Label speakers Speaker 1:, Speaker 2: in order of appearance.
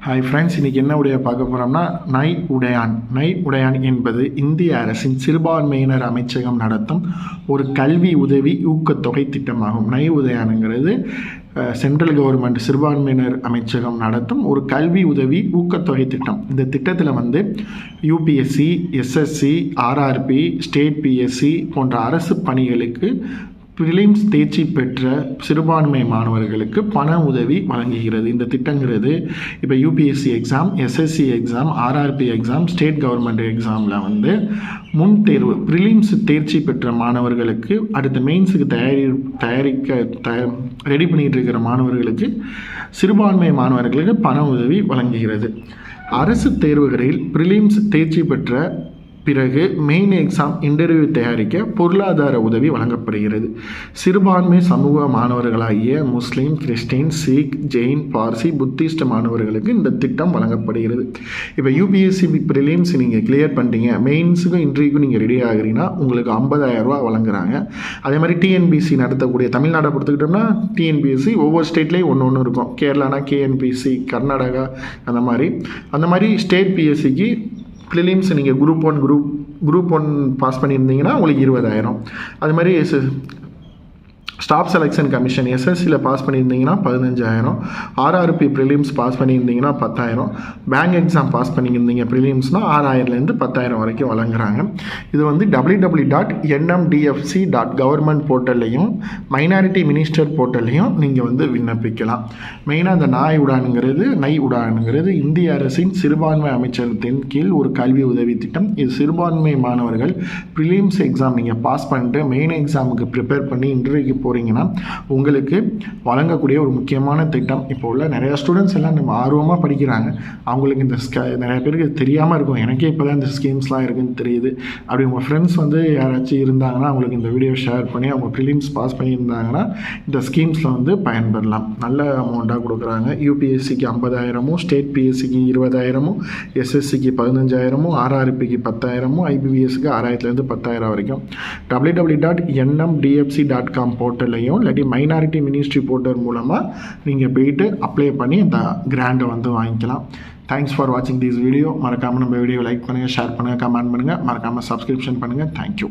Speaker 1: Hi friends, இன்றைக்கி என்ன உடைய பார்க்க போகிறோம்னா நை உடையான் என்பது இந்திய அரசின் சிறுபான்மையினர் அமைச்சகம் நடத்தும் ஒரு கல்வி உதவி ஊக்கத்தொகை திட்டமாகும். நை உடையானுங்கிறது சென்ட்ரல் கவர்மெண்ட் சிறுபான்மையினர் அமைச்சகம் நடத்தும் ஒரு கல்வி உதவி ஊக்கத்தொகை திட்டம். இந்த திட்டத்தில் UPSC, SSC, RRB, state BSc போன்ற அரசு பணிகளுக்கு ப்ரிலிம்ஸ் தேர்ச்சி பெற்ற சிறுபான்மை மாணவர்களுக்கு பண உதவி வழங்குகிறது. இந்த திட்டங்கிறது இப்போ UPSC exam, SSC exam, RRB exam, state government எக்ஸாமில் முன் தேர்வு ப்ரிலிம்ஸ் தேர்ச்சி பெற்ற மாணவர்களுக்கு அடுத்த மெயின்ஸுக்கு ரெடி பண்ணிகிட்டு இருக்கிற மாணவர்களுக்கு, சிறுபான்மை மாணவர்களுக்கு பண உதவி வழங்குகிறது. அரசு தேர்வுகளில் ப்ரிலிம்ஸ் தேர்ச்சி பெற்ற பிறகு மெயின் எக்ஸாம் இன்டர்வியூ தயாரிக்க பொருளாதார உதவி வழங்கப்படுகிறது. சிறுபான்மை சமூக மாணவர்களாகிய Muslim, Christian, Sikh, Jain, Parsi, Buddhist மாணவர்களுக்கு இந்த திட்டம் வழங்கப்படுகிறது. இப்போ யூபிஎஸ்சி ப்ரிலிம்ஸ் நீங்கள் கிளியர் பண்ணிட்டீங்க, மெயின்ஸுக்கும் இன்டர்வியூக்கும் நீங்கள் ரெடி ஆகுறீங்கன்னா உங்களுக்கு 50,000 ரூபா வழங்குறாங்க. அதே மாதிரி டிஎன்பிஎஸ்சி நடத்தக்கூடிய தமிழ்நாட்டை பொறுத்துக்கிட்டோம்னா டிஎன்பிஎஸ்சி ஒவ்வொரு ஸ்டேட்லேயும் ஒன்று இருக்கும். கேரளானா கேஎன்பிஎஸ்சி, கர்நாடகா அந்த மாதிரி ஸ்டேட் பிஎஸ்சிக்கு ப்ரிலிம்ஸ் நீங்கள் குரூப் ஒன் பாஸ் பண்ணியிருந்தீங்கன்னா உங்களுக்கு 20,000. அது மாதிரி ஸ்டாஃப் செலெக்ஷன் கமிஷன் எஸ்எஸ்சியில் பாஸ் பண்ணியிருந்தீங்கன்னா 15,000, ஆர்ஆர்பி ப்ரிலிம்ஸ் பாஸ் பண்ணியிருந்தீங்கன்னா 10,000, பேங்க் எக்ஸாம் பாஸ் பண்ணியிருந்தீங்க ப்ரிலிம்ஸ்னால் 6,000லேருந்து 10,000 வரைக்கும் வழங்குறாங்க. இது www.nmdfc.government போர்ட்டல்லையும் மைனாரிட்டி மினிஸ்டர் போர்ட்டல்லையும் நீங்கள் விண்ணப்பிக்கலாம். மெயினாக அந்த நை உடானுங்கிறது இந்திய அரசின் சிறுபான்மை அமைச்சகத்தின் கீழ் ஒரு கல்வி உதவி திட்டம். இது சிறுபான்மை மாணவர்கள் ப்ரிலிம்ஸ் எக்ஸாம் நீங்கள் பாஸ் பண்ணிட்டு மெயின் எக்ஸாமுக்கு ப்ரிப்பேர் பண்ணி இன்டர்வியூக்கு போகிறீங்கன்னா உங்களுக்கு வழங்கக்கூடிய ஒரு முக்கியமான திட்டம். இப்போ உள்ள நிறையா ஸ்டூடெண்ட்ஸ் எல்லாம் நம்ம ஆர்வமாக படிக்கிறாங்க. அவங்களுக்கு இந்த நிறைய பேருக்கு தெரியாமல் இருக்கும். எனக்கே இப்போ தான் இந்த ஸ்கீம்ஸ்லாம் இருக்குதுன்னு தெரியுது. அப்படி உங்கள் ஃப்ரெண்ட்ஸ் யாராச்சும் இருந்தாங்கன்னா அவங்களுக்கு இந்த வீடியோ ஷேர் பண்ணி அவங்க ப்ரிலிம்ஸ் பாஸ் பண்ணியிருந்தாங்கன்னா இந்த ஸ்கீம்ஸில் பயன்பெறலாம். நல்ல அமௌண்ட்டாக கொடுக்குறாங்க. யூபிஎஸ்சிக்கு 50,000, ஸ்டேட் பிஎஸ்சிக்கு 20,000, எஸ்எஸ்சிக்கு 15,000, ஆர்ஆர்பிக்கு 10,000, ஐபிபிஎஸ்க்கு 6,000லேருந்து 10,000 வரைக்கும். www.nmdfc.com போர்ட்டல்லையும் இல்லாட்டி மைனாரிட்டி மினிஸ்ட்ரி போர்ட்டல் மூலமாக நீங்கள் போயிட்டு அப்ளை பண்ணி இந்த கிராண்டை வாங்கிக்கலாம். தேங்க்ஸ் ஃபார் வாட்சிங் திஸ் வீடியோ. மறக்காமல் நம்ம வீடியோ லைக் பண்ணுங்கள், ஷேர் பண்ணுங்கள், கமெண்ட் பண்ணுங்கள், மறக்காமல் சப்ஸ்கிரிப்ஷன் பண்ணுங்கள். தேங்க்யூ.